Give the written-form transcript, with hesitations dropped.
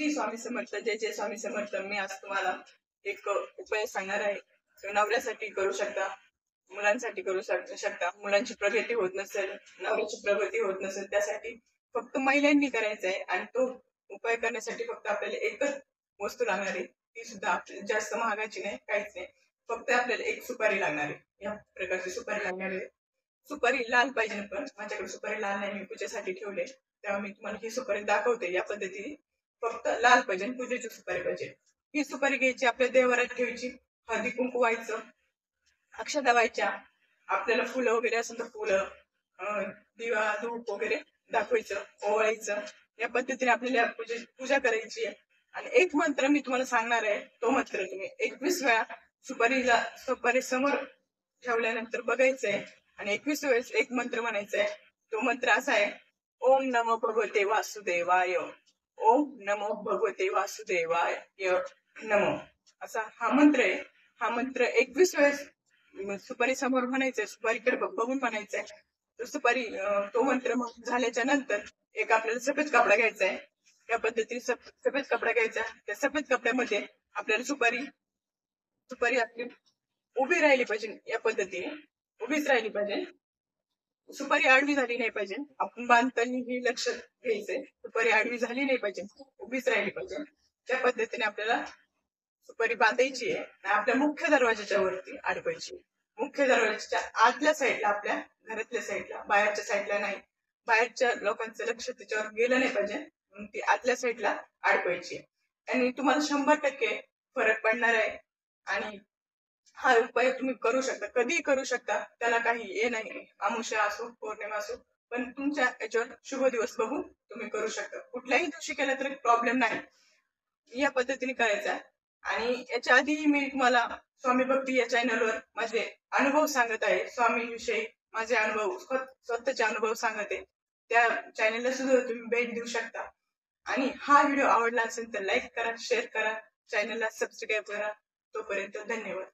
श्री स्वामी समर्थ, जय जय स्वामी समर्थ. मी आज तुम्हाला एक उपाय सांगणार आहे. तो नवऱ्यासाठी करू शकता, मुलांसाठी करू शकता. मुलांची प्रगती होत नसेल, नवऱ्याची प्रगती होत नसेल, त्यासाठी फक्त महिलांनी करायचं आहे. आणि तो उपाय करण्यासाठी फक्त आपल्याला एकच वस्तू लागणार आहे. ती सुद्धा आपल्याला जास्त महागाची नाही, काहीच नाही. फक्त आपल्याला एक सुपारी लागणार आहे. या प्रकारची सुपारी लागणार आहे. सुपारी लाल पाहिजे, पण माझ्याकडे सुपारी लाल नाही, मी पूजेसाठी ठेवले. तेव्हा मी तुम्हाला ही सुपारी दाखवते या पद्धतीने. फक्त लाल पाहिजे, पूजेची सुपारी पाहिजे. ही सुपारी घ्यायची, आपल्या देवाऱ्यात ठेवायची, हळदी कुंकू व्हायचं, अक्षता व्हायच्या, आपल्याला फुलं वगैरे असेल तर फुलं, दिवा धूप वगैरे दाखवायचं, ओवाळायचं. या पद्धतीने आपल्याला पूजा करायची आहे. आणि एक मंत्र मी तुम्हाला सांगणार आहे. तो मंत्र तुम्ही 21 वेळा सुपारी समोर ठेवल्यानंतर बघायचंय आणि 21 वेळेस एक मंत्र म्हणायचा आहे. तो मंत्र असा आहे: ओम नमो भगवते वासुदेवाय, ओम नमो भगवते वासुदेवाय नमो. असा हा मंत्र आहे. हा मंत्र 21 वेळेस सुपारी समोर म्हणायचंय, सुपारीकडे बघून म्हणायचंय. तो मंत्र मग झाल्याच्या नंतर एक आपल्याला सफेद कपडा घ्यायचा आहे. या पद्धतीने सफेद कपडा घ्यायचा. त्या सफेद कपड्यामध्ये आपल्याला सुपारी आपली उभी राहिली पाहिजे. या पद्धतीने उभीच राहिली पाहिजे. सुपारी आडवी झाली नाही पाहिजे. आपण बांधताना ही लक्ष घ्यायचंय. सुपारी आडवी झाली नाही पाहिजे, उभीच राहिली पाहिजे. त्या पद्धतीने आपल्याला सुपारी बांधायची आहे आणि आपल्या मुख्य दरवाजाच्या वरती अडकवायची. मुख्य दरवाजाच्या आतल्या साईडला, आपल्या घरातल्या साईडला, बाहेरच्या साईडला नाही. बाहेरच्या लोकांचं लक्ष त्याच्यावर गेलं नाही पाहिजे, म्हणून ती आतल्या साईडला अडकवायची. आणि तुम्हाला 100% फरक पडणार आहे. आणि हा उपाय तुम्ही करू शकता, कधीही करू शकता. त्याला काही हे नाही, अमावस्या असो, पौर्णिमा असो, पण तुमच्या याच्यावर शुभ दिवस बघून तुम्ही करू शकता. कुठल्याही दिवशी केला तरी प्रॉब्लेम नाही. या पद्धतीने करायचा. आणि याच्या आधीही मी तुम्हाला स्वामी भक्ती या चॅनलवर माझे अनुभव सांगत आहे. स्वामी विषयी माझे अनुभव, स्वतःचे अनुभव सांगत आहे. त्या चॅनलला सुद्धा तुम्ही भेट देऊ शकता. आणि हा व्हिडिओ आवडला असेल तर लाईक करा, शेअर करा, चॅनलला सबस्क्राईब करा. तोपर्यंत धन्यवाद.